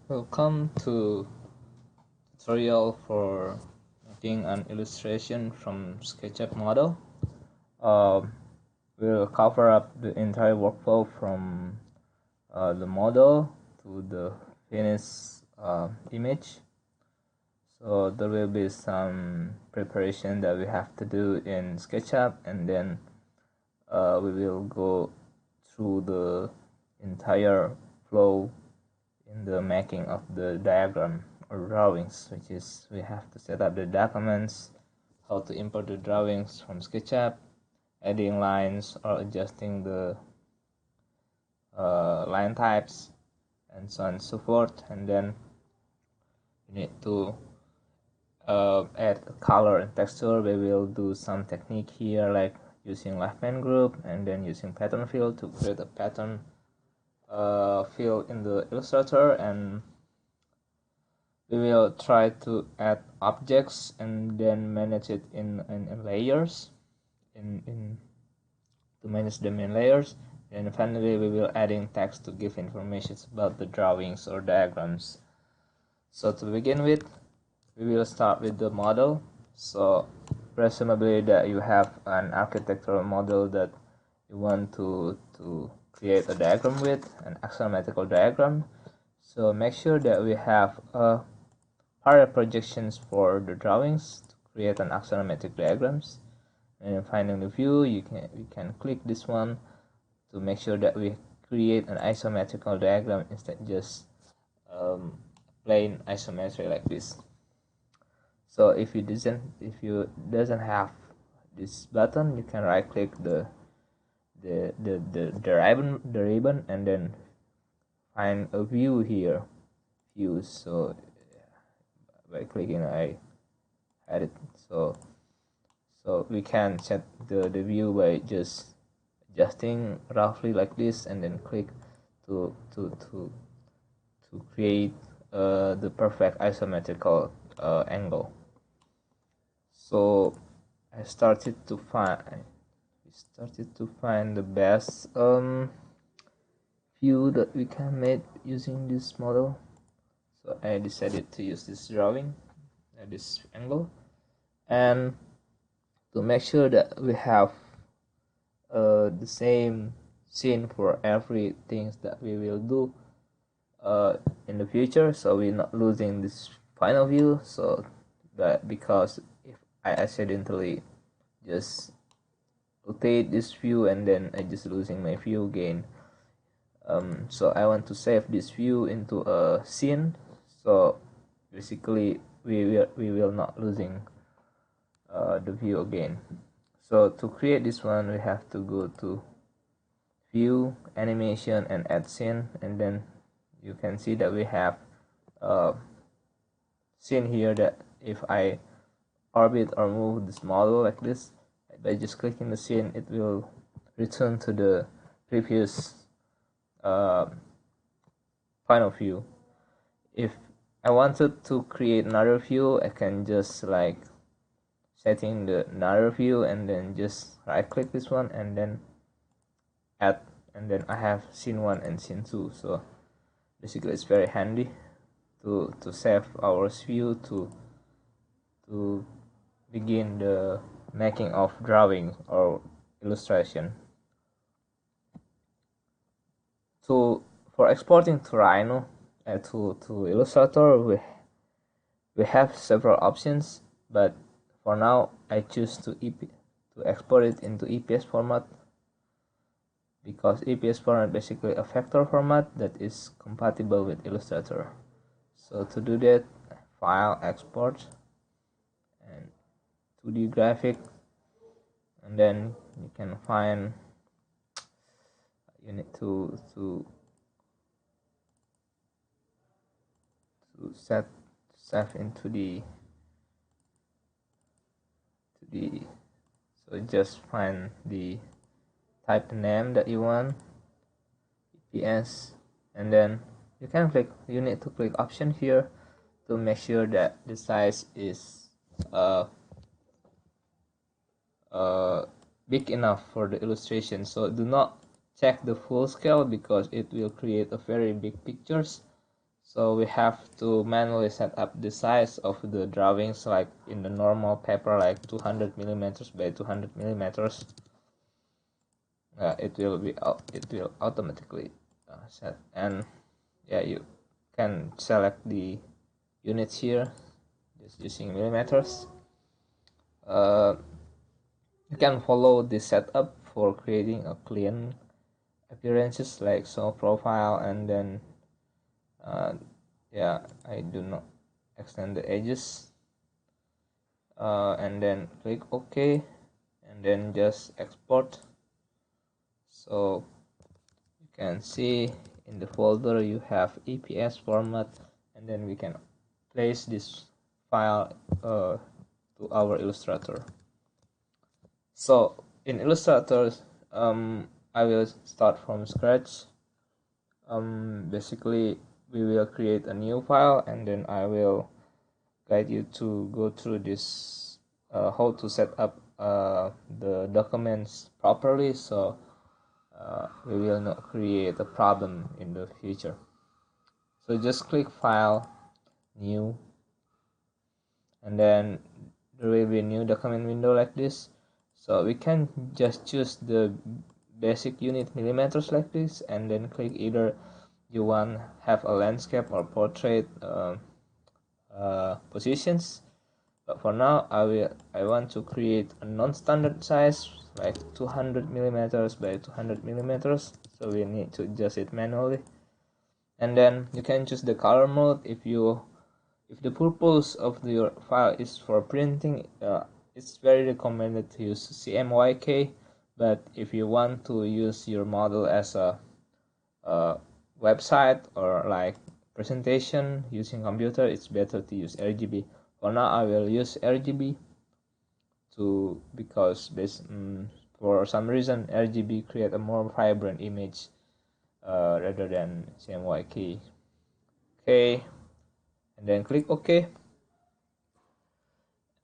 Welcome to tutorial for making an illustration from SketchUp model. Um, we'll cover up the entire workflow from the model to the finished image. So there will be some preparation that we have to do in SketchUp, and then we will go through the entire flow in the making of the diagram or drawings, which is we have to set up the documents, how to import the drawings from SketchUp, adding lines or adjusting the line types, and so on and so forth. And then you need to add color and texture. We will do some technique here, like using left hand group and then using pattern fill to create a pattern fill in the Illustrator, and we will try to add objects and then manage it in layers to manage them in layers. And finally we will adding text to give information about the drawings or diagrams. So to begin with, we will start with the model. So presumably that you have an architectural model that you want to create a diagram with, an axiomatic diagram. So make sure that we have parallel projections for the drawings to create an axiomatic diagrams. And finding the view, you can click this one to make sure that we create an isometrical diagram instead just plain isometry like this. So if you doesn't have this button, you can right click the ribbon and then find a view here, views. So by clicking I add it, so we can set the view by just adjusting roughly like this and then click to create the perfect isometrical angle. So we started to find the best view that we can make using this model. So I decided to use this drawing at this angle, and to make sure that we have the same scene for everything that we will do in the future, so we're not losing this final view. So that because if I accidentally just rotate this view and then I just losing my view again, so I want to save this view into a scene, so basically we will not losing the view again. So to create this one, we have to go to view, animation, and add scene, and then you can see that we have a scene here that if I orbit or move this model like this by just clicking the scene, it will return to the previous point of view. If I wanted to create another view, I can just like setting the another view and then just right click this one and then add, and then I have scene 1 and scene 2. So basically it's very handy to save our view to begin the making of drawing or illustration. For exporting to Rhino to Illustrator, we have several options, but for now I choose to export it into EPS format, because EPS format basically a vector format that is compatible with Illustrator. So to do that, file, export, and 2D graphic, and then you can find you need to save into the so just find the type name that you want, EPS, and then you need to click option here to make sure that the size is big enough for the illustration. So do not check the full scale because it will create a very big pictures. So we have to manually set up the size of the drawings, like in the normal paper, like 200 millimeters by 200 millimeters. It will automatically set, and yeah, you can select the units here just using millimeters. You can follow the setup for creating a clean appearances, like so profile, and then yeah, I do not extend the edges, and then click OK, and then just export. So you can see in the folder you have EPS format, and then we can place this file to our Illustrator. So in Illustrator, I will start from scratch. Basically we will create a new file, and then I will guide you to go through this how to set up the documents properly, so we will not create a problem in the future. So just click File, New, and then there will be a new document window like this. So we can just choose the basic unit millimeters like this, and then click either you want have a landscape or portrait positions. But for now I want to create a non-standard size, like 200 millimeters by 200 millimeters, so we need to adjust it manually. And then you can choose the color mode. If the purpose of your file is for printing, it's very recommended to use CMYK. But if you want to use your model as a website or like presentation using computer, it's better to use RGB. For now I will use RGB because for some reason RGB create a more vibrant image rather than CMYK. Okay, and then click OK,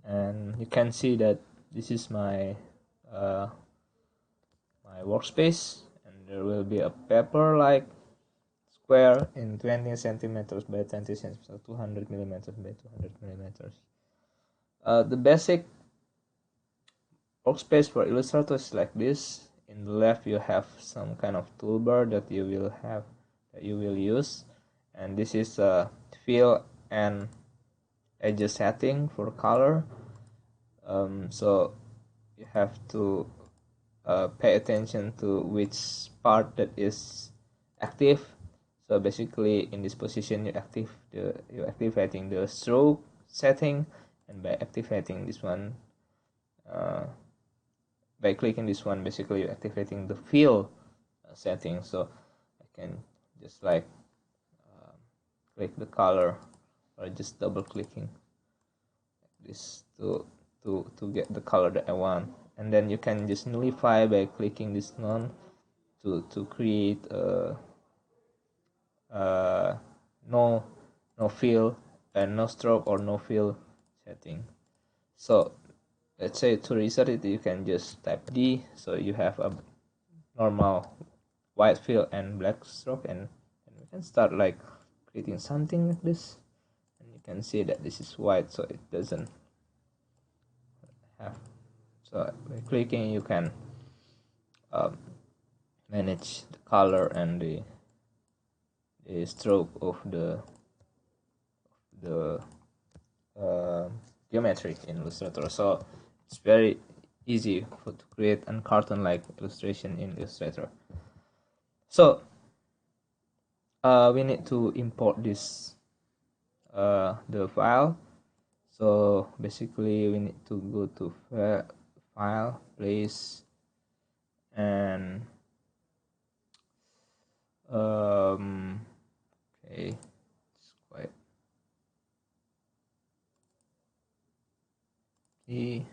and you can see that this is my my workspace, and there will be a paper like square in 20 centimeters by 20 centimeters, so 200 millimeters by 200 millimeters. The basic workspace for Illustrator is like this. In the left you have some kind of toolbar that you will use, and this is a fill and edge setting for color. So you have to pay attention to which part that is active. So basically in this position you're activating the stroke setting, and by activating this one by clicking this one, basically you're activating the fill setting. So I can just like click the color, or just double clicking like this to get the color that I want, and then you can just nullify by clicking this none to create no fill and no stroke or no fill setting. So let's say to reset it, you can just type D, so you have a normal white fill and black stroke, and we can start like creating something like this, and you can see that this is white, so it doesn't have. So by clicking you can manage the color and the stroke of the geometry in Illustrator. So it's very easy to create a cartoon like illustration in Illustrator. So we need to import this the file. So basically we need to go to file, place, and okay, it's quite key.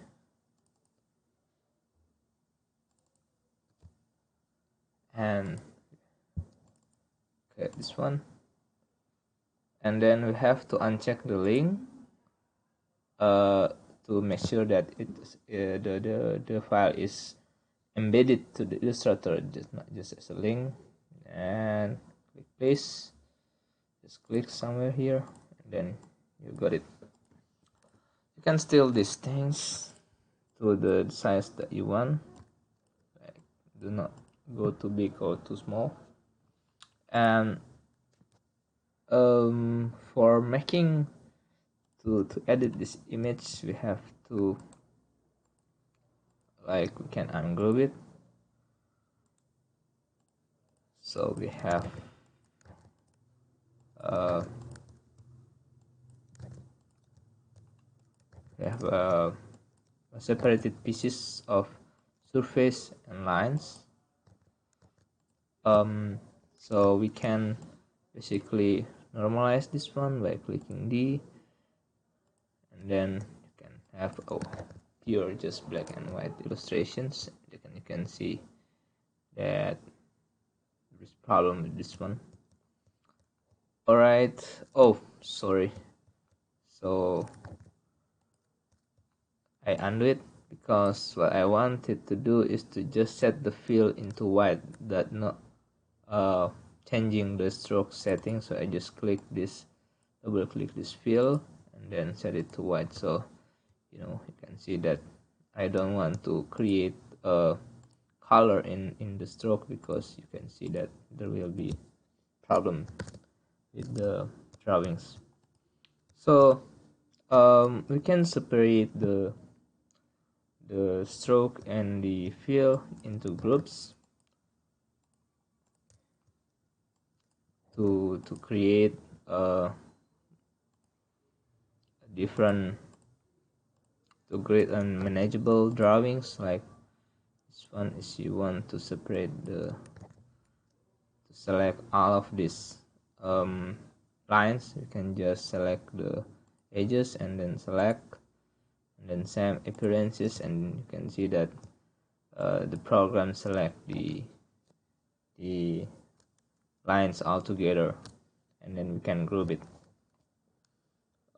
And okay, this one, and then we have to uncheck the link to make sure that the file is embedded to the Illustrator, just not just as a link. And click place, just click somewhere here, and then you got it. You can still these things to the size that you want, like, do not go too big or too small. And for making to edit this image, we have to, like, we can ungroup it. So we have separated pieces of surface and lines. So we can basically normalize this one by clicking D, and then you can have pure just black and white illustrations. You can see that there is problem with this one. Alright, oh sorry, so I undo it, because what I wanted to do is to just set the fill into white, that not changing the stroke setting. So I just click this, double click this fill, and then set it to white. So you can see that I don't want to create a color in the stroke, because you can see that there will be problem with the drawings. So we can separate the stroke and the fill into groups to create different, to create unmanageable drawings. Like this one is, you want to separate to select all of these lines. You can just select the edges and then select, and then same appearances, and you can see that the program select the lines all together, and then we can group it.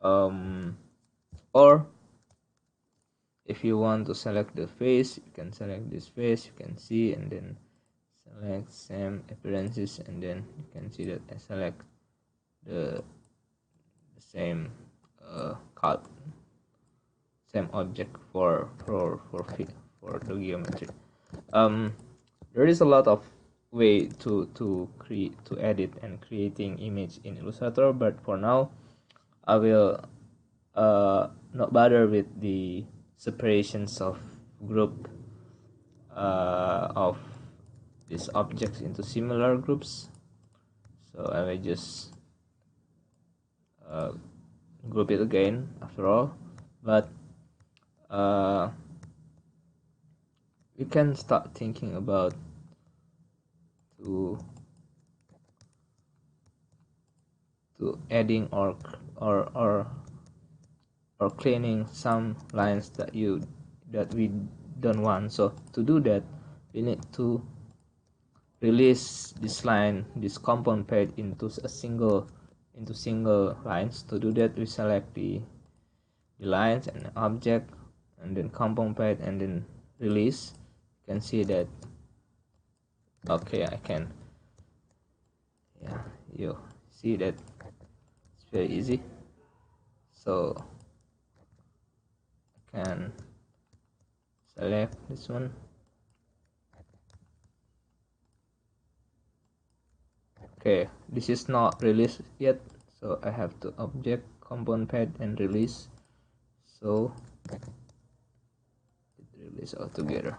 Or if you want to select the face, you can select this face, you can see, and then select same appearances, and then you can see that I select the same same object for the geometry. There is a lot of way to edit and creating image in Illustrator, but for now I will not bother with the separations of group of these objects into similar groups. So I will just group it again after all, but we can start thinking about to adding or cleaning some lines that we don't want. So to do that, we need to release this line, this compound pad, into single lines. To do that, we select the lines and object, and then compound pad, and then release. You can see that, okay, I can, yeah, you see that it's very easy. So I can select this one. Okay, this is not released yet, so I have to object, compound pad, and release. So it release all together.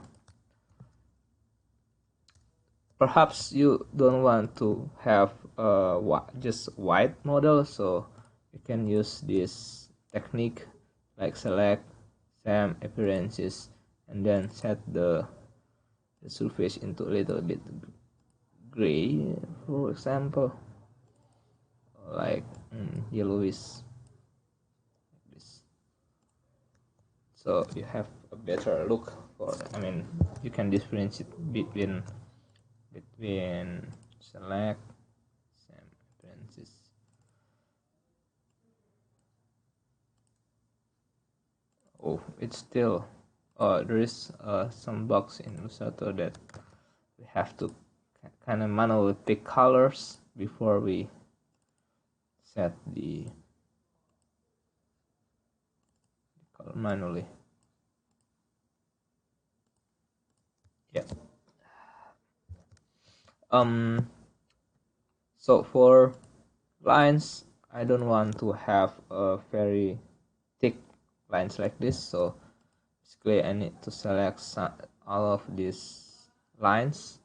Perhaps you don't want to have just white model, so you can use this technique, like select same appearances, and then set the surface into a little bit gray, for example, like yellowish, like this. So you have a better look for, you can differentiate between select same appearances. Oh, it's still there is some box in Illustrator that we have to kind of manually pick colors before we set the color manually. Yeah. So for lines, I don't want to have a very thick lines like this, so basically I need to select all of these lines,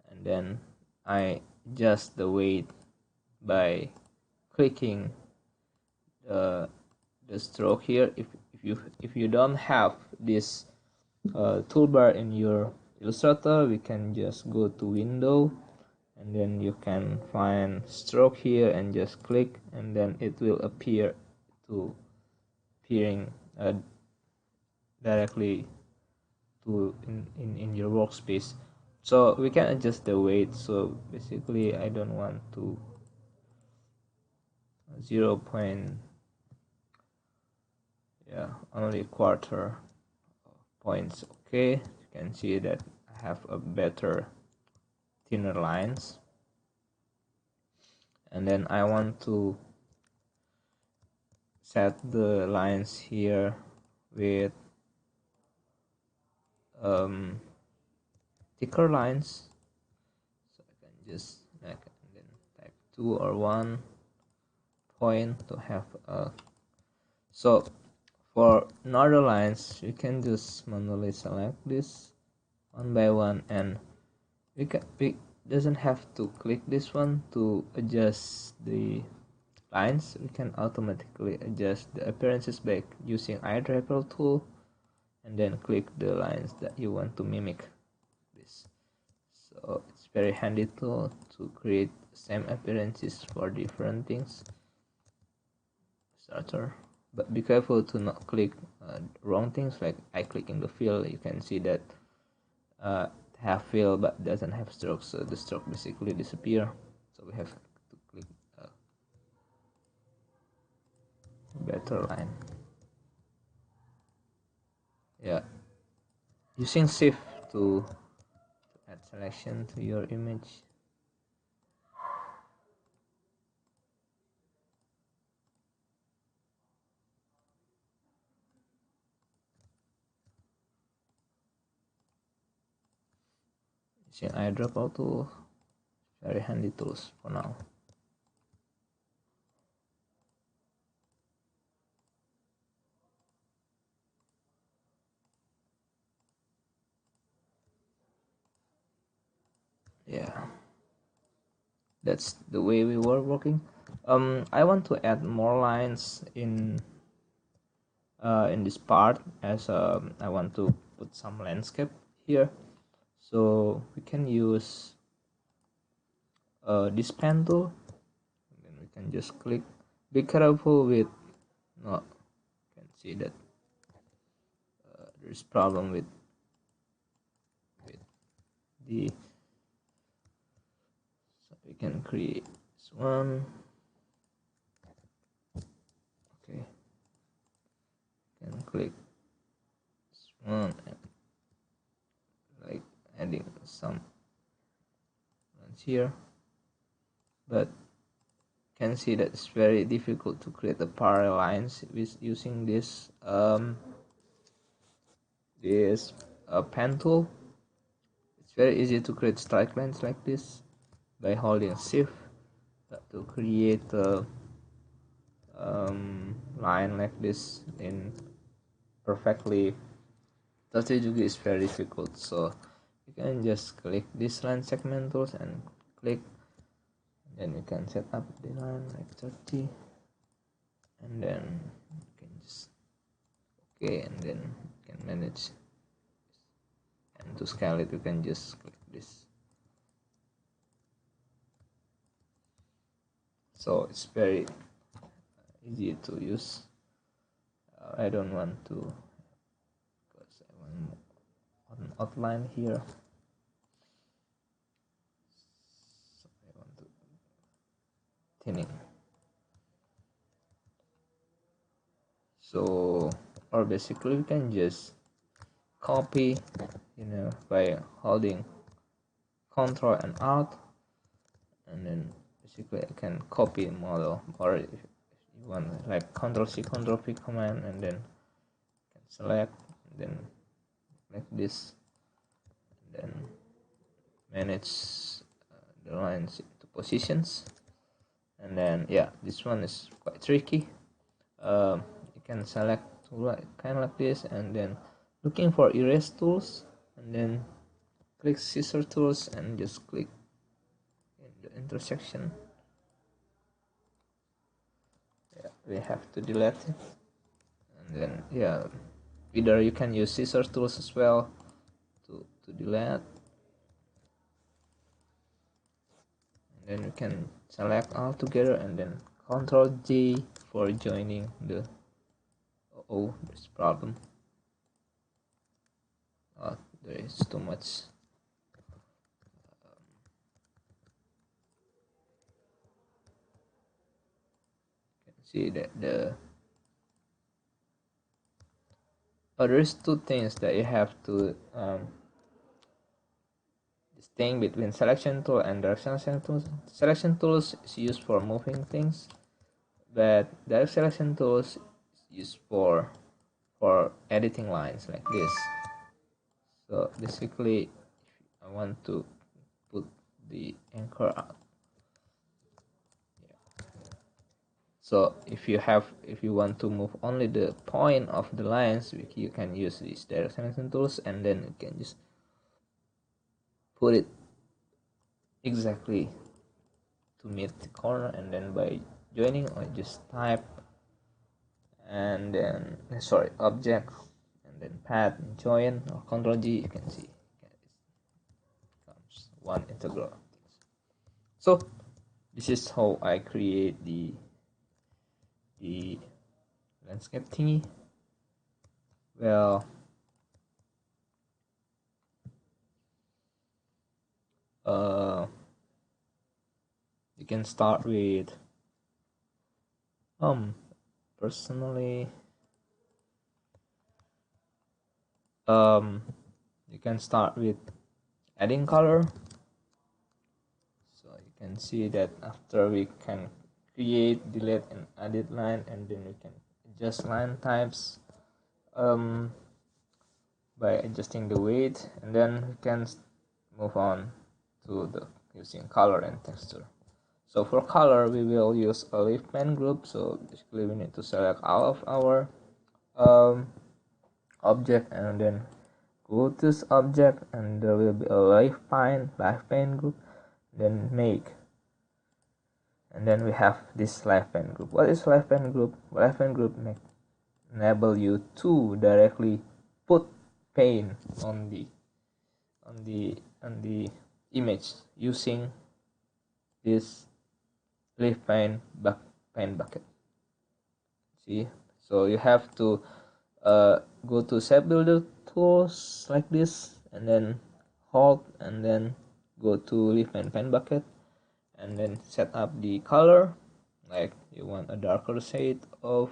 and then I adjust the weight by clicking the stroke here. If you don't have this toolbar in your Illustrator, we can just go to Window, and then you can find stroke here and just click, and then it will appearing directly to in your workspace. So we can adjust the weight. So basically I don't want to 0 point, yeah, only quarter points. Okay, you can see that I have a better thinner lines, and then I want to set the lines here with thicker lines. So I can just and then type 2 or 1 point to have a. So for northern lines, you can just manually select this one by one, and we doesn't have to click this one to adjust the lines. We can automatically adjust the appearances by using eyedropper tool, and then click the lines that you want to mimic this. So it's very handy tool to create same appearances for different things. Starter, but be careful to not click wrong things. Like I click in the fill, you can see that have fill but doesn't have stroke, so the stroke basically disappear. So we have to click a better line. Yeah, using shift to add selection to your image. Using eyedropper tool, very handy tools for now. Yeah, that's the way we were working. I want to add more lines in this part, as I want to put some landscape here. So we can use this pen tool, and then we can just click. Be careful with, no, you can see that there's problem with the, so we can create this one. Okay, can click this one and like adding some ones here, but can see that it's very difficult to create the parallel lines with using this pen tool. It's very easy to create straight lines like this by holding shift to create a line like this in perfectly 30 degrees is very difficult. So you can just click this line segment tools and click, and then you can set up the line like 30, and then you can just okay, and then you can manage, and to scale it you can just click this. So it's very easy to use. I don't want to, because I want an outline here, so I want to thinning. So, or basically we can just copy, by holding Ctrl and Alt, and then basically I can copy a model, or if you want like Ctrl C Ctrl P command, and then can select, and then like this, and then manage the lines into positions. And then yeah, this one is quite tricky. You can select kind of like this, and then looking for erase tools, and then click scissor tools and just click in the intersection. Yeah, we have to delete it, and then yeah, either you can use scissor tools as well to delete, and then you can select all together, and then Ctrl J for joining the there's problem. There is too much. You can see that there's two things that you have to distinguish between selection tool and direct selection tools. Selection tools is used for moving things, but direct selection tools is used for editing lines like this. So basically, if I want to put the anchor out. So if you want to move only the point of the lines, you can use these direct selection tools, and then you can just put it exactly to meet the corner, and then by joining, or just type, and then object, and then path and join, or Ctrl G, you can see it becomes one integral. So this is how I create the landscape thingy. Well, you can start with personally you can start with adding color. So you can see that after we can create, delete, and edit line, and then we can adjust line types by adjusting the weight, and then we can move on to the using color and texture. So for color, we will use a leaf pen group. So basically we need to select all of our object, and then go to this object, and there will be a live pane group, then make, and then we have this live pane group. What is live pane group? Live pane group enable you to directly put paint on the image using this leaf paint bucket. See, so you have to go to shape builder tools like this, and then hold, and then go to leaf and pen bucket, and then set up the color, like you want a darker shade of.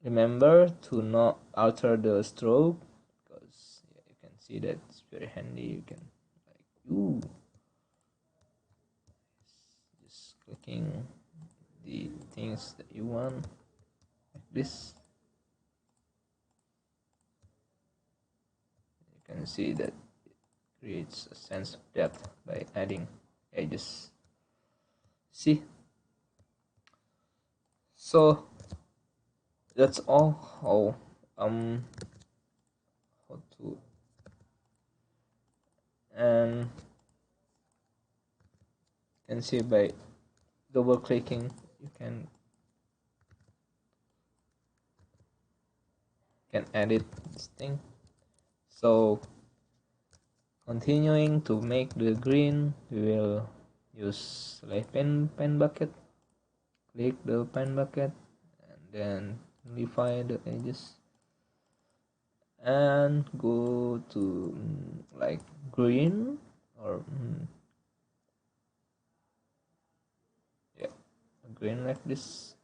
Remember to not alter the stroke, because you can see that it's very handy. You can just clicking the things that you want like this. You can see that it creates a sense of depth by adding edges. See, so that's all how to, and you can see by double clicking you can edit this thing. So continuing to make the green, we will use like pen bucket, click the pen bucket, and then modify the edges, and go to like green, or yeah, green like this,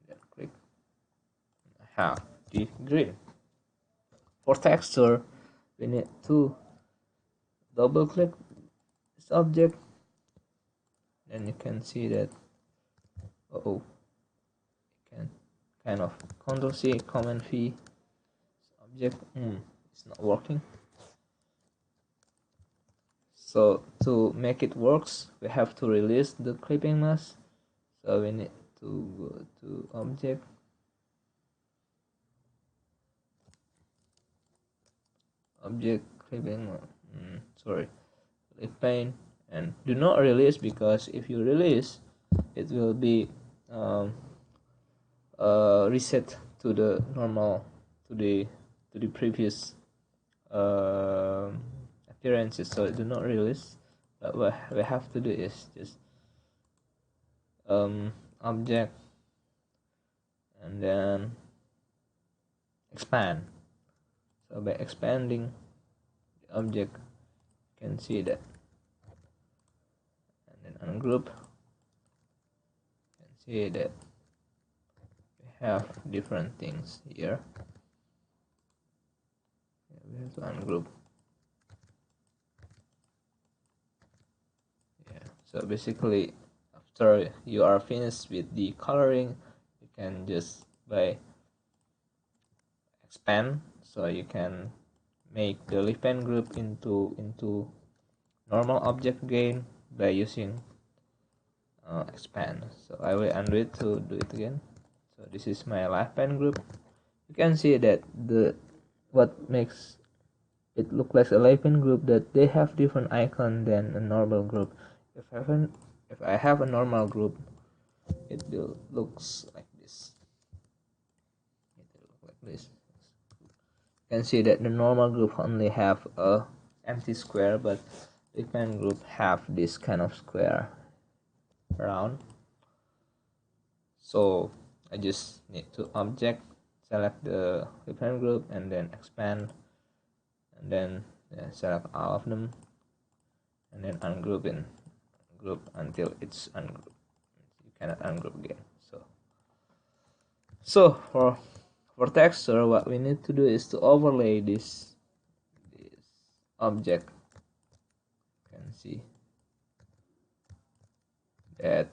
then click, have the green. For texture, we need to double click this object, then you can see that you can kind of Ctrl C, Command V, object it's not working. So to make it works, we have to release the clipping mask. So we need to go to object, clipping, sorry, lip pane, and do not release, because if you release, it will be reset to the normal, to the previous appearances. So do not release. But what we have to do is just object and then expand. So by expanding the object, you can see that, and then ungroup, you can see that we have different things here. We have to ungroup. Yeah, so basically after you are finished with the coloring, you can just by expand, so you can make the lip pen group into normal object again by using expand. So I will undo it to do it again. So this is my lip pen group. You can see that the what makes it look like a lip pen group, that they have different icon than a normal group. If I have a normal group, it will looks like this. It will look like this. You can see that the normal group only have a empty square, but the pen group have this kind of square around. So I just need to object, select the pen group, and then expand, and then select all of them, and then ungroup in group until it's ungrouped. You cannot ungroup again. So for texture, what we need to do is to overlay this object. You can see that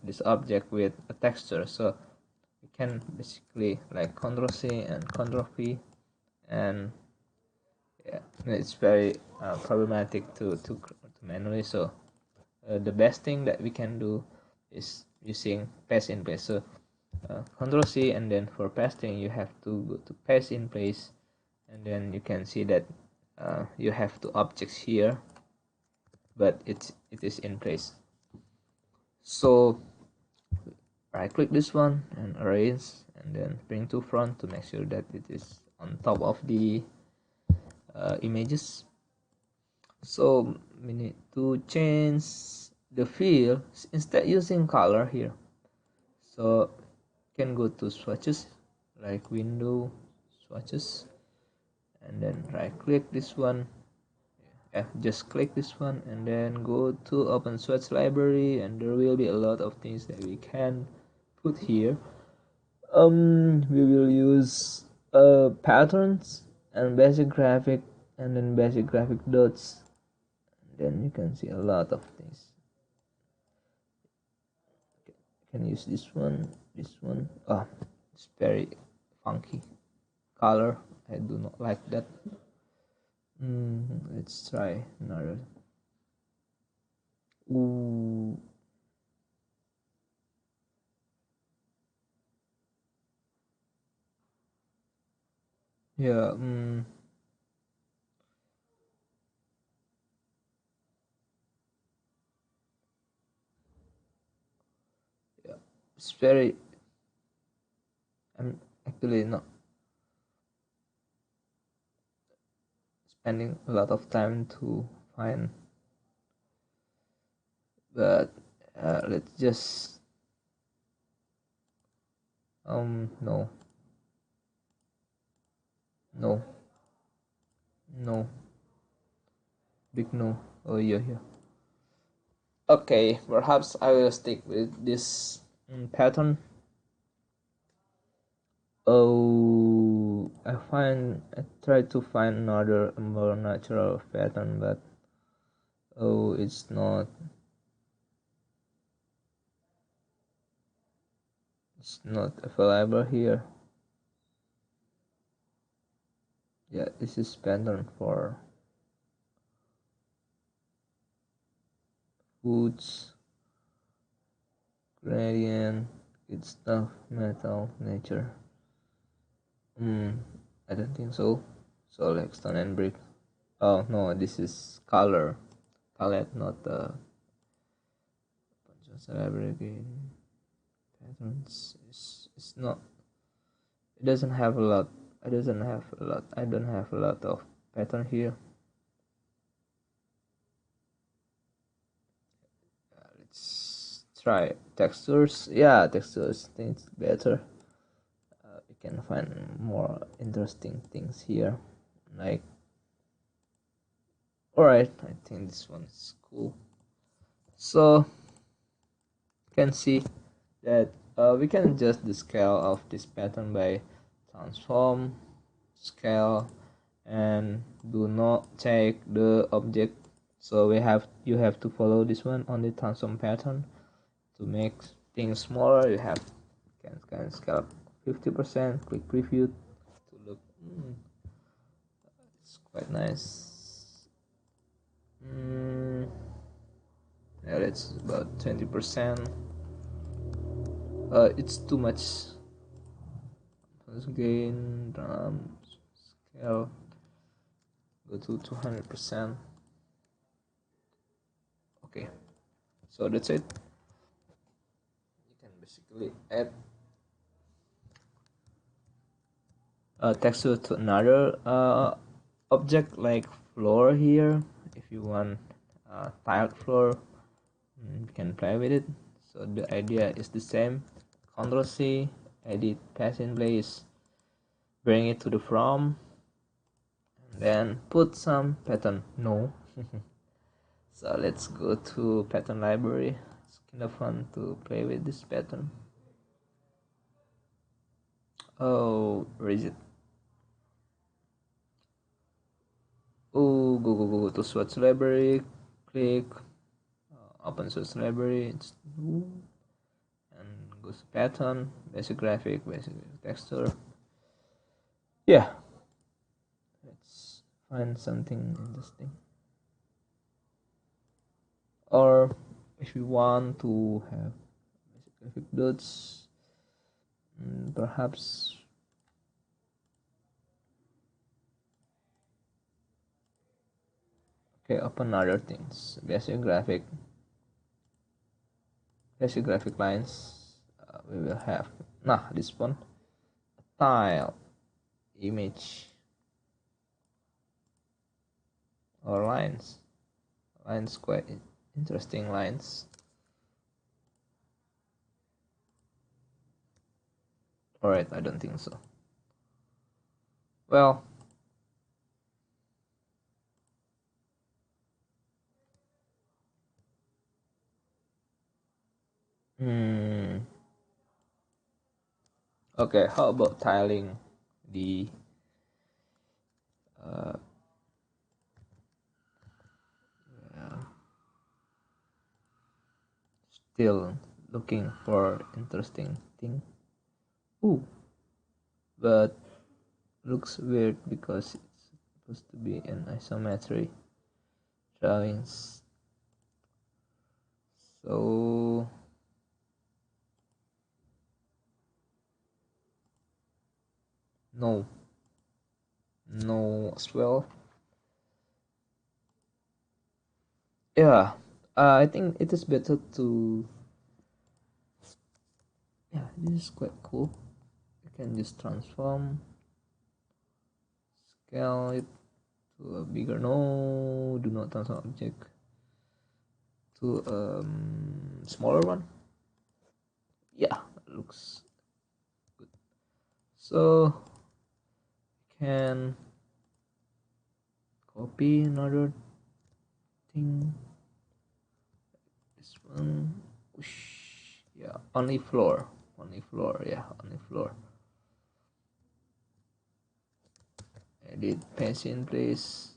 this object with a texture. So we can basically like Ctrl C and Ctrl V, and yeah, it's very problematic to manually. So the best thing that we can do is using paste in place. So Ctrl C, and then for pasting you have to go to paste in place, and then you can see that you have two objects here, but it is in place. So right click this one and erase, and then bring to front to make sure that it is on top of the images. So we need to change the fill instead using color here. So you can go to swatches, like window swatches, and then right click this one. Just click this one and then go to open swatch library, and there will be a lot of things that we can put here. We will use patterns and basic graphic, and then basic graphic dots, and then you can see a lot of things. You can use this one. It's very funky color. I do not like that. Let's try another. Ooh. Yeah. Yeah. It's very. I'm actually not spending a lot of time to find, but let's just no, no, no, big no. Oh yeah, yeah. Okay, perhaps I will stick with this pattern. Oh, I try to find another more natural pattern, but Oh, it's not available here. Yeah, this is pattern for foods, gradient, good stuff, metal, nature. I don't think so. So like stone and brick. Oh no, this is color palette, not the celebrity patterns. It's not. It doesn't have a lot. It doesn't have a lot. I don't have a lot of pattern here. Let's try textures. Yeah, textures. I think it's better. We can find more interesting things here. Like, alright, I think this one is cool. So you can see that we can adjust the scale of this pattern by transform, scale, and do not take the object. So you have to follow this one on the transform pattern to make things smaller. You have can scale 50%. Click preview to look. It's quite nice. Yeah, it's about 20%. It's too much. Let's gain scale, go to 200%. Okay, so that's it. You can basically add a texture to another object like floor here. If you want tiled floor, you can play with it. So the idea is the same. Ctrl C, edit, pass in place, bring it to the from, and then put some pattern. No. So let's go to pattern library. It's kind of fun to play with this pattern. Oh, where is it? Oh, go to source library, click open source library, and go to pattern, basic graphic, basic texture. Yeah, let's find something interesting. Or if you want to have basic graphic dots, perhaps okay, open other things, basic graphic lines. We will have this one, tile, image, or lines, quite interesting lines. Alright, I don't think so. Well, okay, how about tiling the still looking for interesting thing. Ooh, but looks weird because it's supposed to be an isometry drawings. So no as well. Yeah, I think it is better to. Yeah, this is quite cool. You can just transform, scale it to a bigger. No, do not transform object to a smaller one. Yeah, looks good. So can copy another thing. This one. Whoosh. Yeah, only floor. Yeah, only floor. Edit, paste in place.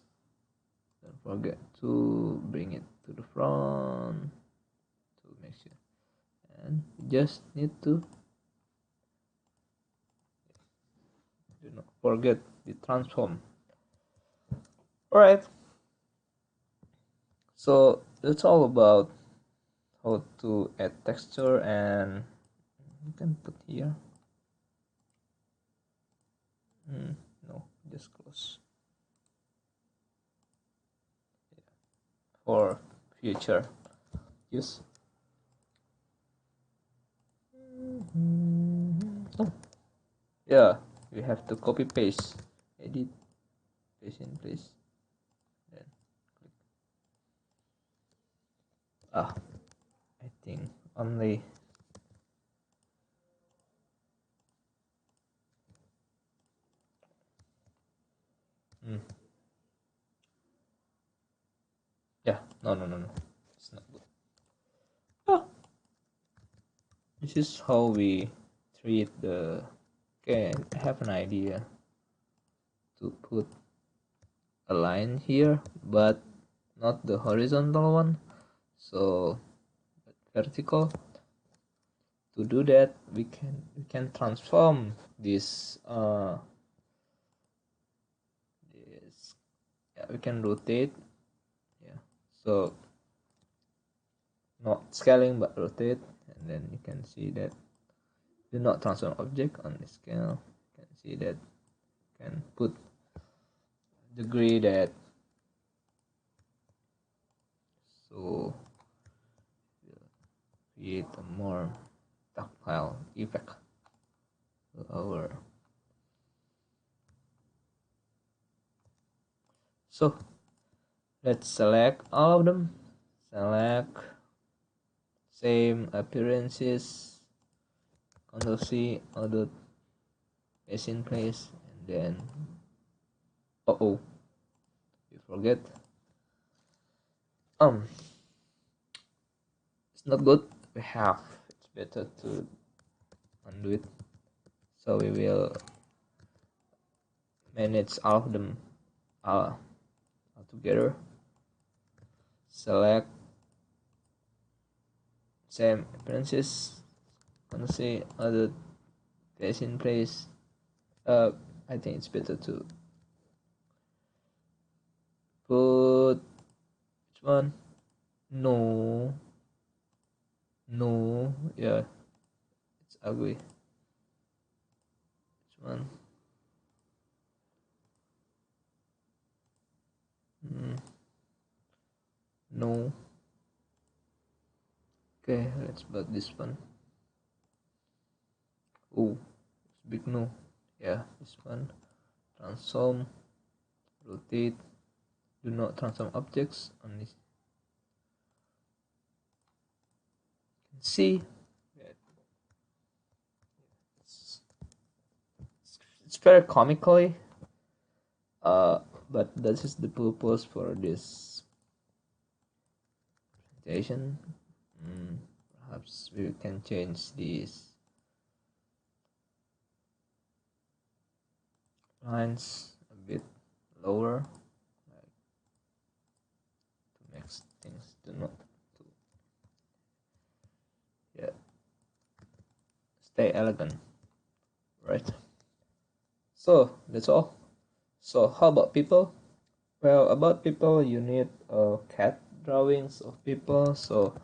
forget to bring it to the front to make sure, and you just need to do not forget the transform. Alright, so that's all about how to add texture, and you can put here. No, just close for future use. Oh, yeah, we have to copy paste, edit, paste in place, then click. I think only yeah, no, it's not good. This is how we treat the. Okay, I have an idea to put a line here, but not the horizontal one, so vertical. To do that, we can transform this yeah, we can rotate, yeah, so not scaling but rotate, and then you can see that do not transform object on the scale. You can see that you can put degree that, so create a more tactile effect to our. So let's select all of them, select same appearances, Ctrl C, Alt paste in place, and then we forget, it's not good, it's better to undo it. So we will manage all of them all together, select same appearances, Ctrl C, Alt paste in place. I think it's better to put which one? No, yeah, it's ugly. Which one? No. Okay, let's put this one. Oh, it's big no. Yeah, this one. Transform, rotate. Do not transform objects. Only see. It's very comically. But that is the purpose for this presentation. Perhaps we can change these lines a bit lower, like to make things do not stay elegant, right? So that's all. So how about people? Well, about people, you need cat drawings of people. So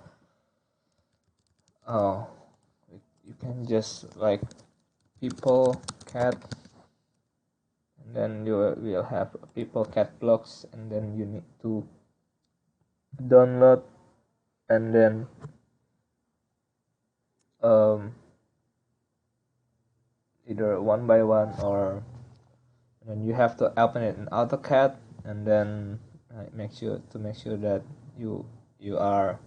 you can just like people cat, and then you will have people cat blocks, and then you need to download, and then either one by one, or and you have to open it in AutoCAD, and then make sure that you are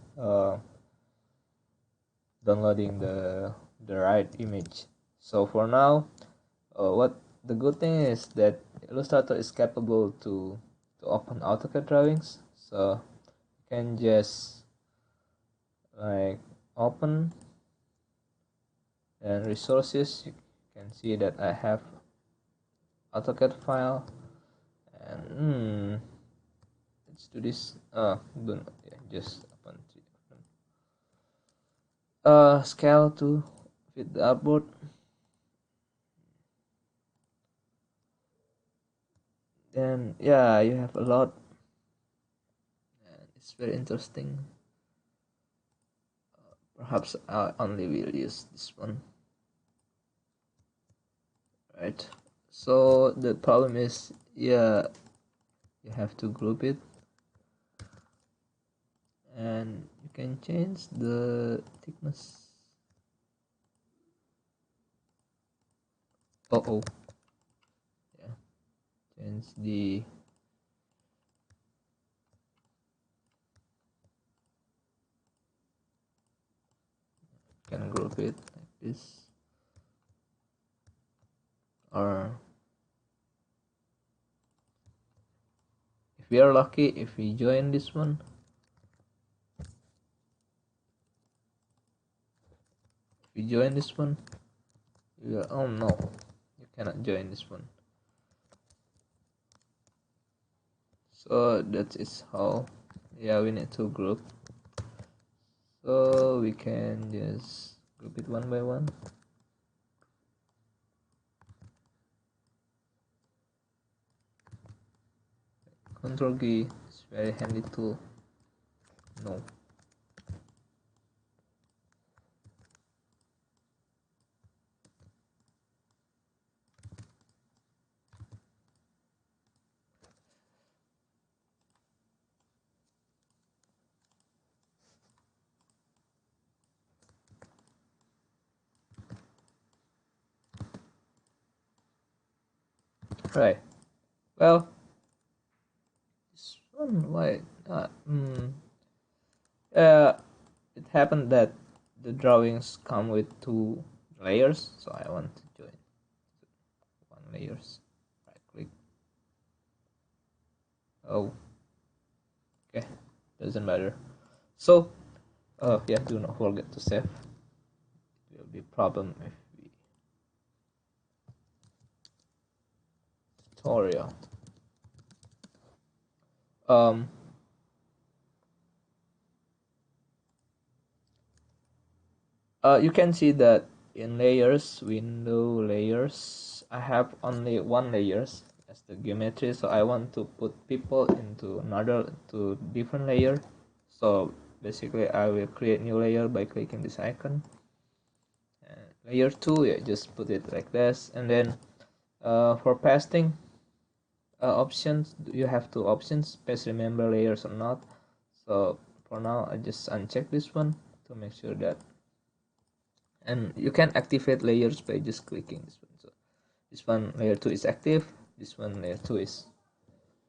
downloading the right image. So for now, what the good thing is that Illustrator is capable to open AutoCAD drawings, so you can just like open, and resources, you can see that I have AutoCAD file, and let's do this. Don't, yeah, just open three of them. Scale to fit the artboard. Then yeah, you have a lot, and it's very interesting. Perhaps I only will use this one, right? So the problem is, yeah, you have to group it, and you can change the thickness. Oh, yeah, change the, can group it like this, or if we are lucky, if we join this one, you will, oh no, you cannot join this one. So that is how, yeah, we need to group. So we can just group it one by one. Control key is very handy tool. No. Right. Well, this one, why? It happened that the drawings come with two layers, so I want to join one layers. Right click. Oh, okay, doesn't matter. So, yeah, do not forget to save. It will be a problem if we tutorial. Um, you can see that in layers, window layers, I have only one layers as the geometry, so I want to put people into another, to different layer. So basically I will create new layer by clicking this icon, and layer 2, yeah, just put it like this. And then for pasting options, you have two options, paste remember layers or not. So for now I just uncheck this one to make sure that, and you can activate layers by just clicking this one. So this one layer 2 is active, this one layer 2 is,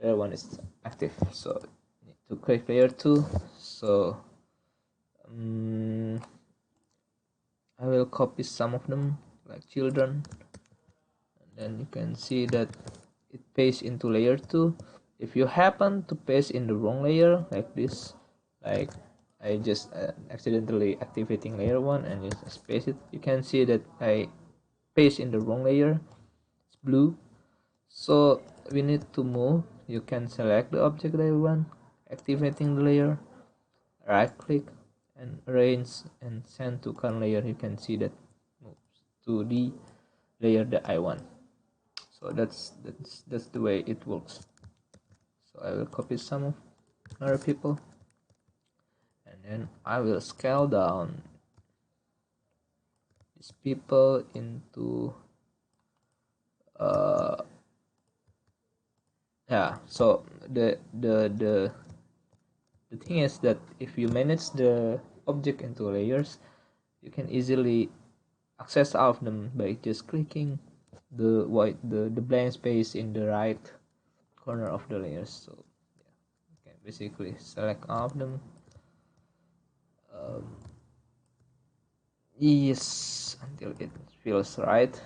layer 1 is active, so need to click layer 2. So I will copy some of them like children, and then you can see that it pastes into layer 2. If you happen to paste in the wrong layer like this, like I just accidentally activating layer 1 and just paste it, you can see that I paste in the wrong layer. It's blue, so we need to move. You can select the object that you want, activating the layer, right click and arrange and send to current layer. You can see that moves to the layer that I want. So that's the way it works. So I will copy some of other people, and then I will scale down these people into yeah. So the thing is that if you manage the object into layers, you can easily access all of them by just clicking the blank space in the right corner of the layers. So yeah, you can basically select all of them. Yes, until it feels right,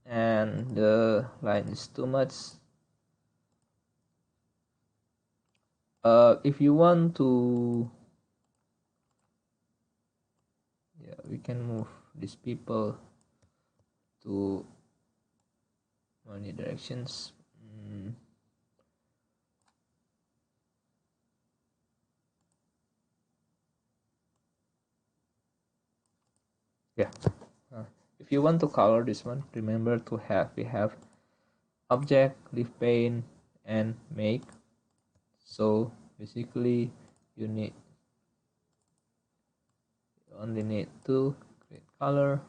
and the line is too much. If you want to, yeah, we can move these people to many directions. Yeah. uh, if you want to color this one, remember to have we have object, leaf paint, and make. So basically you only need to create color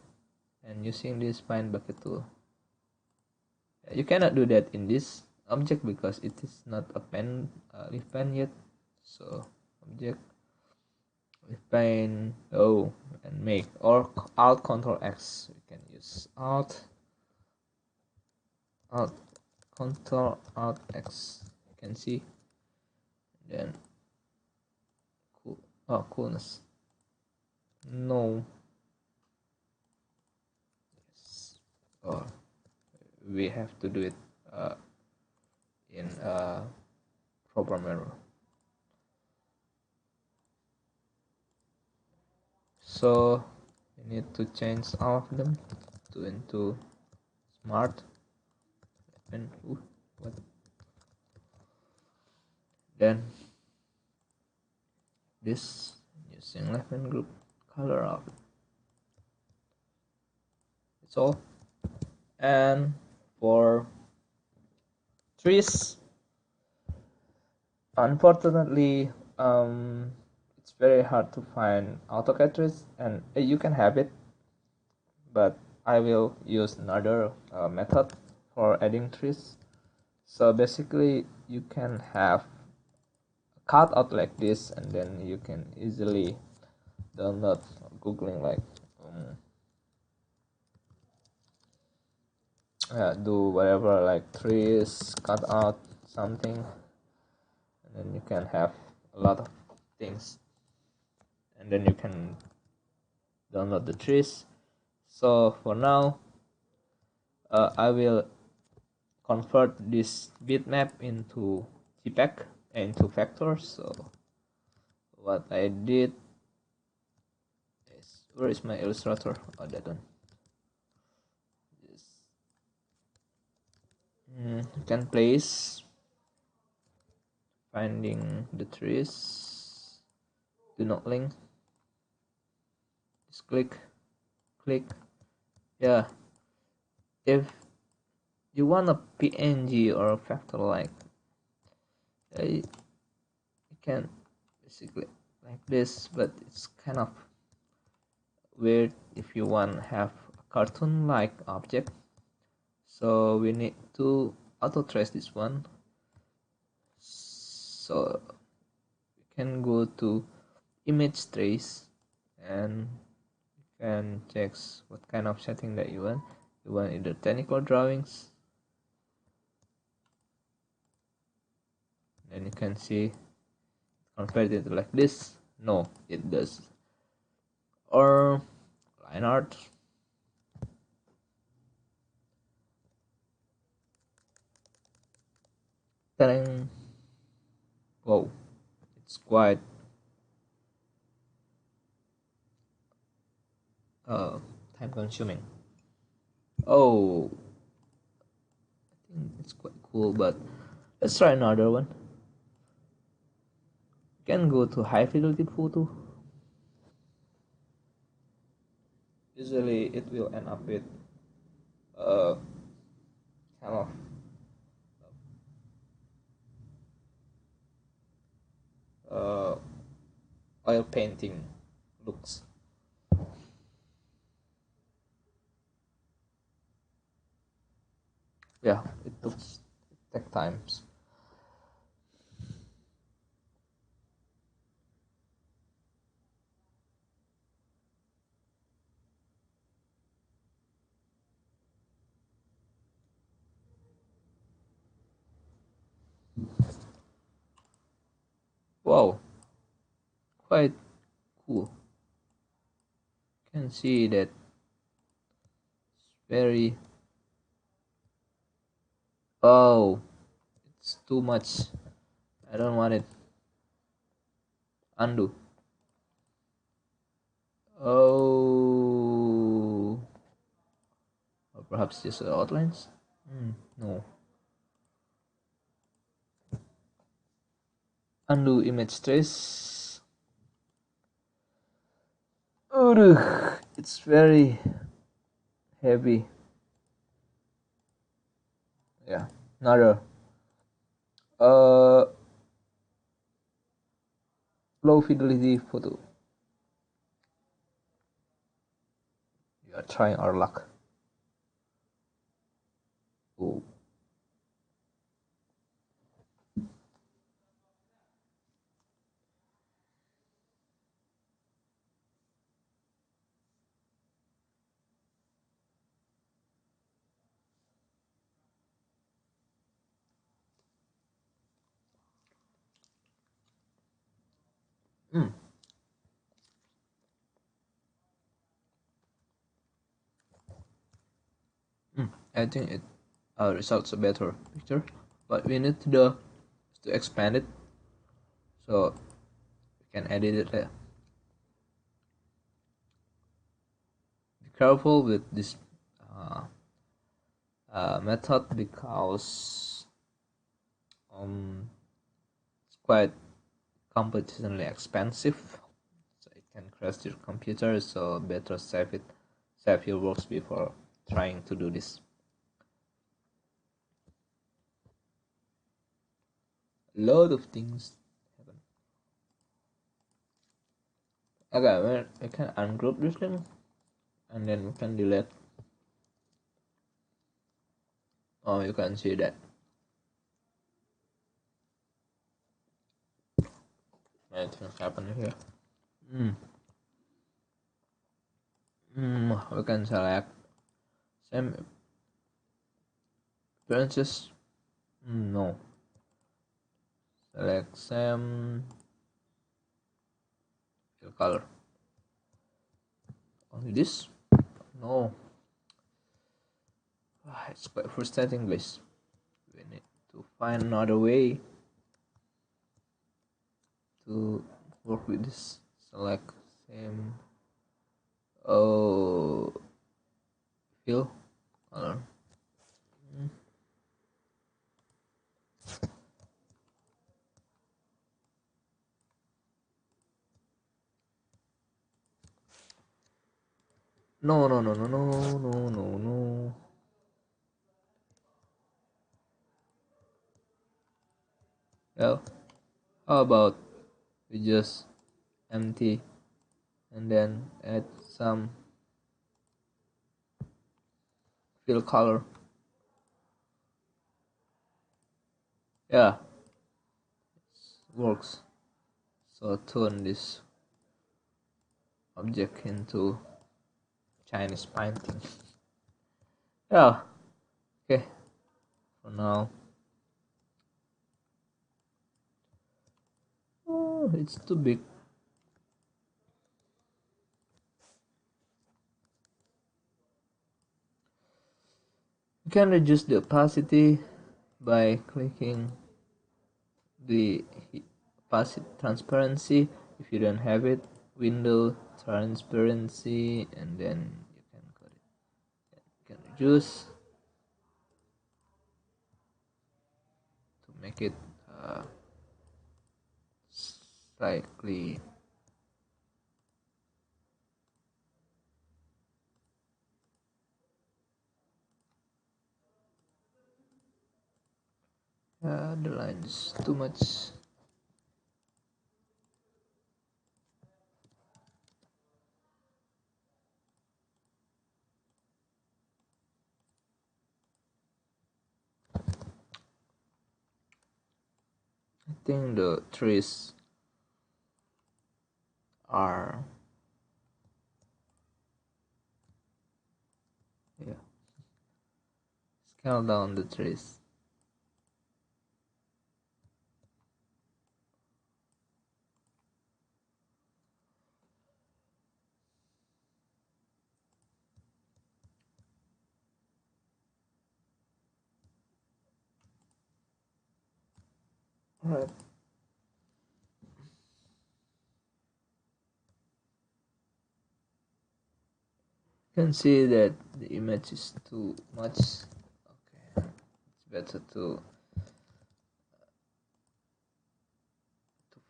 and using this find bucket tool. You cannot do that in this object because it is not a pen leaf pen yet. So object, leaf pen, and make, or alt control X. We can use alt control alt X. You can see. Then cool. Oh, coolness. No. Yes. Oh, we have to do it in program error. So we need to change all of them into smart. And what? Then this using left hand group color of it. It's all. And for trees, unfortunately, it's very hard to find AutoCAD trees, and you can have it, but I will use another method for adding trees. So basically, you can have a cutout like this, and then you can easily download, googling like do whatever like trees, cut out something, and then you can have a lot of things, and then you can download the trees. So for now, I will convert this bitmap into JPEG, into vectors. So what I did is, where is my illustrator? Oh, that one. Yes. You can place, finding the trees, do not link, just click. Yeah, if you want a PNG or a vector like, you can basically like this, but it's kind of weird if you want to have a cartoon like object. So we need to auto trace this one. So we can go to image trace and you can check what kind of setting that you want. You want either technical drawings, then you can see convert it like this. No, it does. Or line art. Dang. Whoa, it's quite time consuming. Oh, I think it's quite cool, but let's try another one. You can go to high fidelity photo. Usually it will end up with uh kind of uh oil painting looks. Yeah, it take times. Wow, quite cool. You can see that it's very, oh, it's too much. I don't want it. Undo. Oh, or perhaps just the outlines. No. Undo image trace. It's it's very heavy. Yeah, another uh low fidelity photo. We are trying our luck. Oh. Mm. I think it results a better picture, but we need to expand it so we can edit it there. Be careful with this uh, method because it's quite computationally expensive, so it can crash your computer. So better save your works before trying to do this. A lot of things happen. Okay, we can ungroup this thing and then we can delete. Oh, you can see that many things happen here. We can select same appearances. No, select same fill color. Only this? No. It's quite frustrating, guys. We need to find another way to work with this. Select same. Oh, fill color. No, no, no, no, no, no, no, no. Well, how about we just empty and then add some fill color? Yeah, works. So turn this object into Chinese painting. Yeah, okay. For now, oh, it's too big. You can reduce the opacity by clicking the opacity transparency. If you don't have it, window transparency, and then you can cut it. You can reduce to make it slightly. The line is too much. I think the trees are, yeah, scale down the trees. Alright. You can see that the image is too much. Okay, it's better to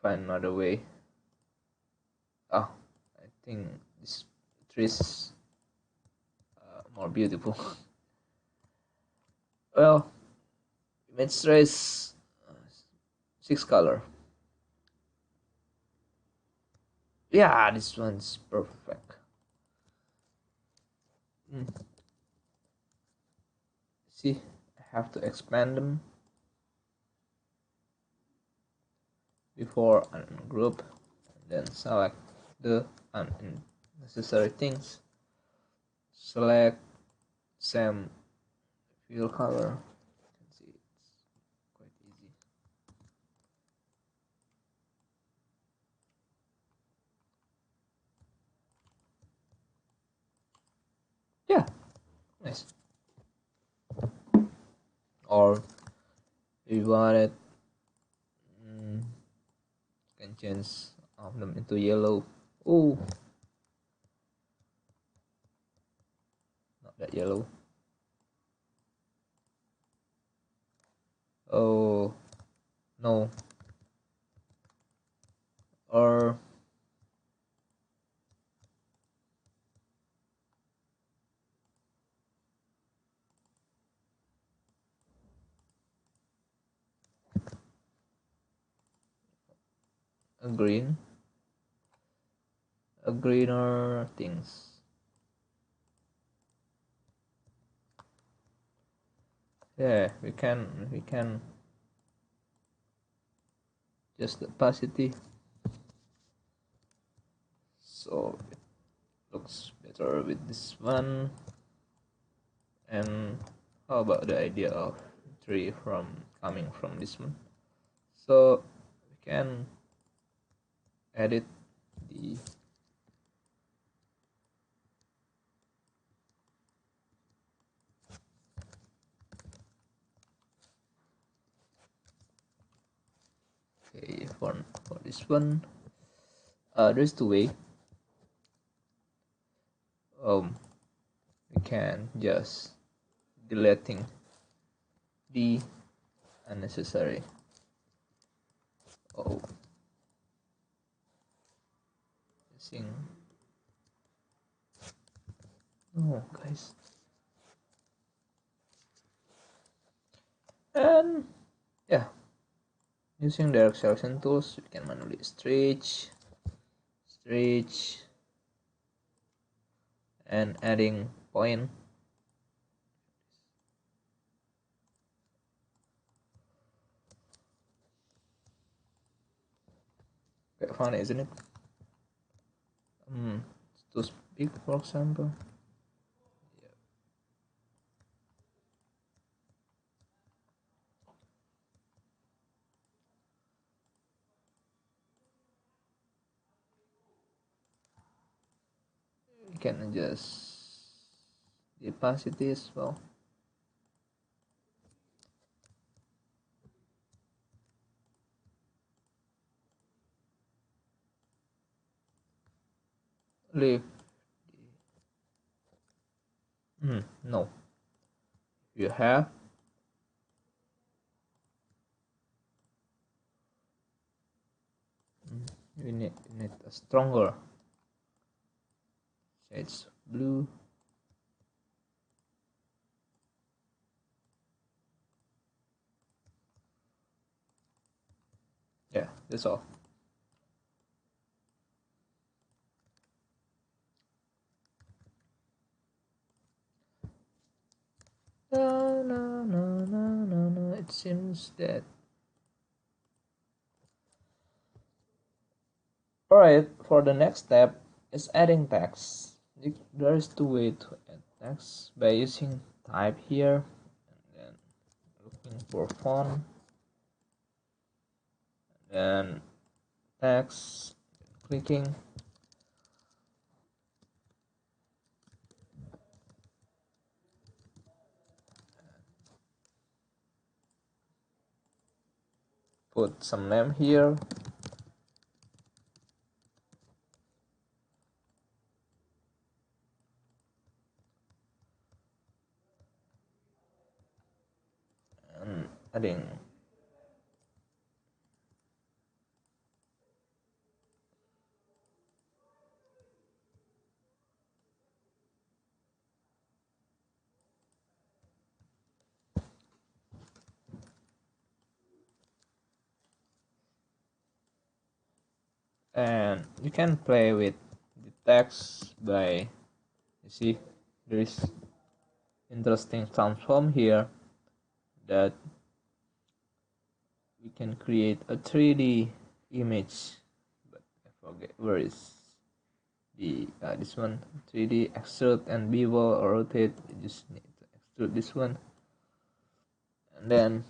find another way. Oh, I think this tree trees more beautiful. Well, image trace 6 color. Yeah, this one's perfect. Mm. See, I have to expand them before ungroup, and then select the unnecessary things. Select same fill color. You can see it's quite easy. Yeah, nice. Or if you want it, you can change them into yellow. Oh, not that yellow. Oh no. Or a green, a greener things. Yeah, we can just the opacity, so it looks better with this one. And how about the idea of tree from coming from this one? So we can edit the okay, for this one. There's two way. We can just deleting the unnecessary. Oh, using no guys. And yeah, using direct selection tools, we can manually stretch, and adding point. Quite fun, isn't it? It's too big, for example. You can adjust the opacity as well. Leave. No. You have you need a stronger shades blue. Yeah, that's all. No, no, no, no, no, no. It seems that. Alright, for the next step is adding text. There is two ways to add text by using type here and then looking for font and then text, clicking. Put some name here. And adding And you can play with the text by, you see, there is interesting transform here that we can create a 3D image, but I forget where is the this one. 3D extrude and bevel or rotate. You just need to extrude this one, and then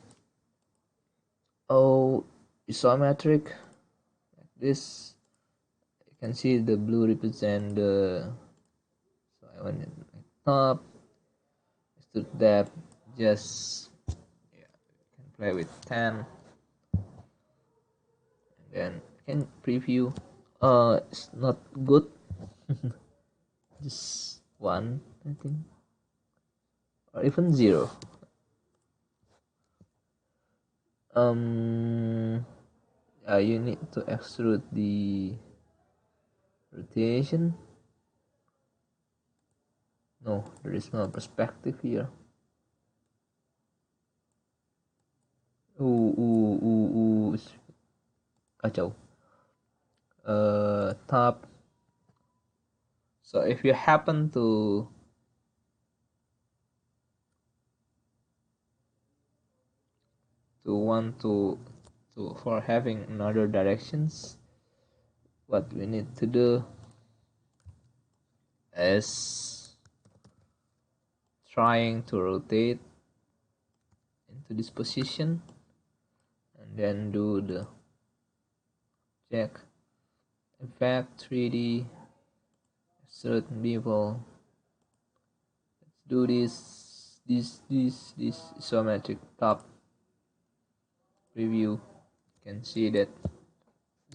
isometric like this. You can see the blue represent the, so I want it like top, extrude depth, just, yeah, you can play with 10, and then you can preview. It's not good. Just one, I think, or even zero. You need to extrude the rotation. No, there is no perspective here. Kacau. Top. So if you happen to want to for having another directions, what we need to do is trying to rotate into this position and then do the check effect 3D certain bevel. Let's do this isometric top preview. You can see that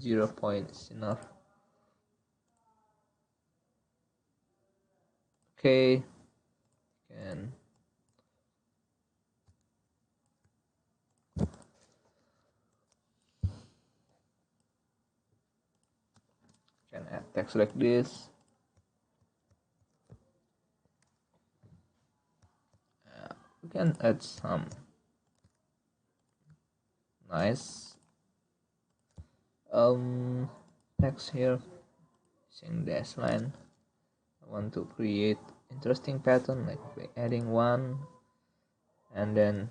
0 point is enough. Okay, and can add text like this. We can add some nice text here using dash line. I want to create interesting pattern like by adding one and then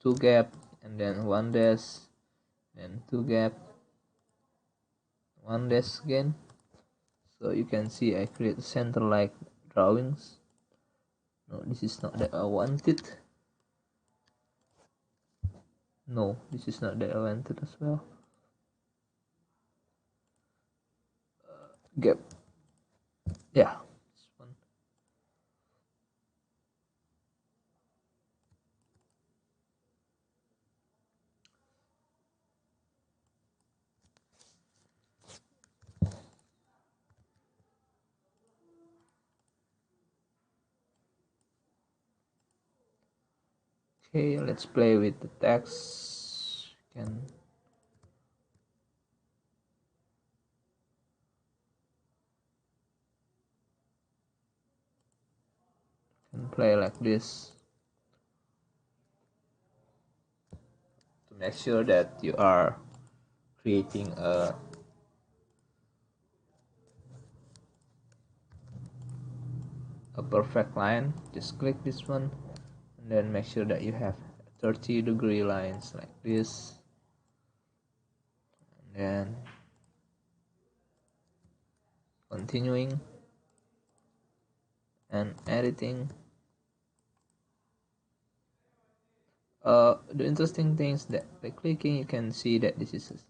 two gap and then one dash, then two gap, one dash again. So you can see I create center like drawings. No, this is not that I wanted. No, this is not that I wanted as well. Gap. Yeah, this one. Okay, let's play with the text. Can play like this to make sure that you are creating a perfect line. Just click this one and then make sure that you have 30-degree lines like this, and then continuing and editing. The interesting things that by clicking you can see that this is which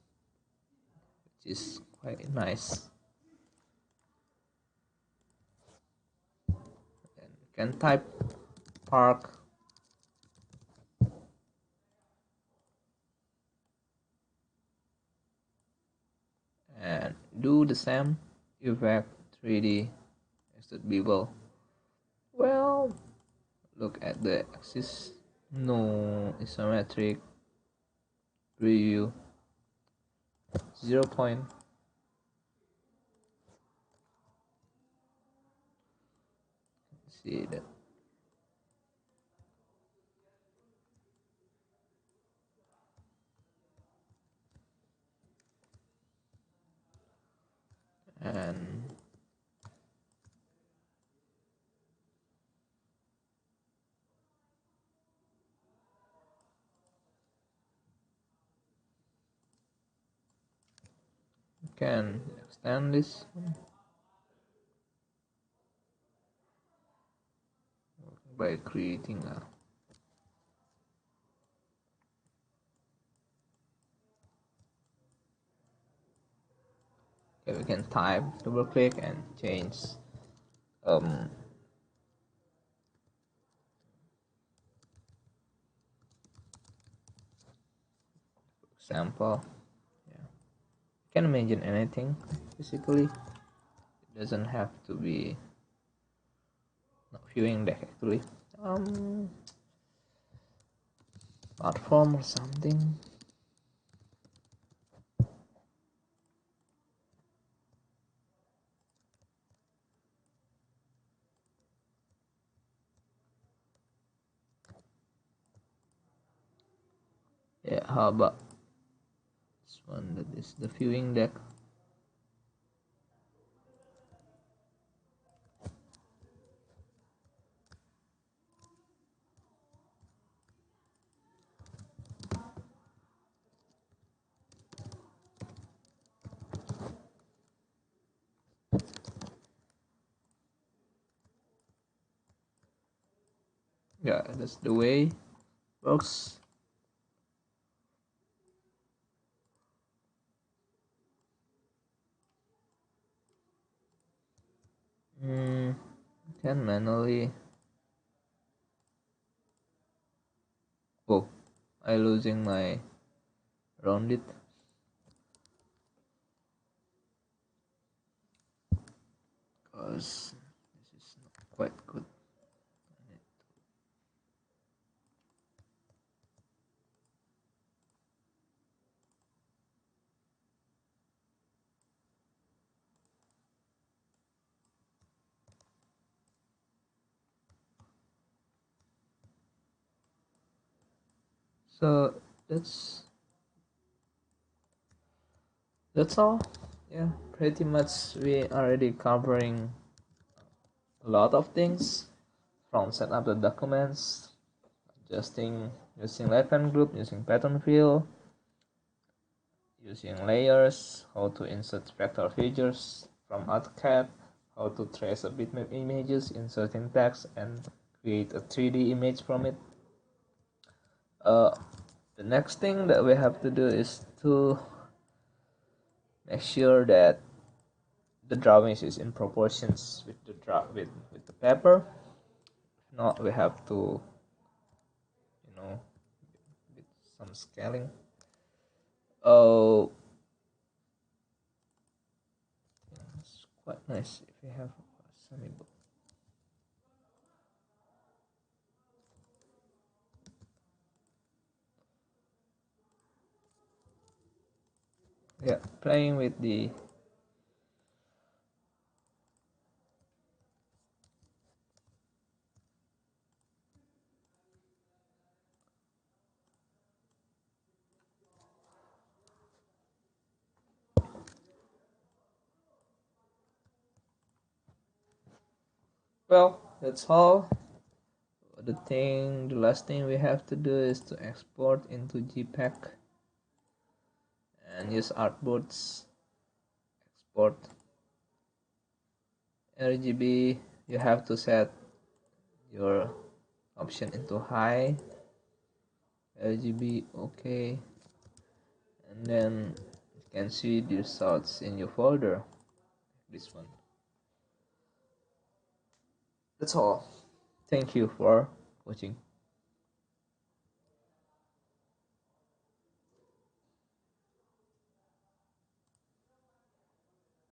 is quite nice, and you can type park and do the same effect 3D extrude bevel. Well, look at the axis. No, isometric preview 0 point. See that. can extend this by creating a okay, we can type, double click and change um example. Yeah, you can imagine anything basically. It doesn't have to be not viewing deck actually. Platform or something. Yeah, how about this one? That is the viewing deck. Yeah, that's the way it works. Mm, can manually. Oh, I losing my rounded because this is not quite good. So that's that's all. Yeah, pretty much we already covering a lot of things from set up the documents, adjusting using left-hand group, using pattern fill, using layers, how to insert vector features from AutoCAD, how to trace a bitmap images, inserting text, and create a 3D image from it. The next thing that we have to do is to make sure that the drawings is in proportions with the with the paper. If not, we have to, you know, with some scaling. Oh, it's quite nice if you have a semi book. Yeah, playing with the well, that's all. The last thing we have to do is to export into JPEG and use artboards. Export RGB. You have to set your option into high. RGB, okay, and then you can see the results in your folder. This one. That's all. Thank you for watching.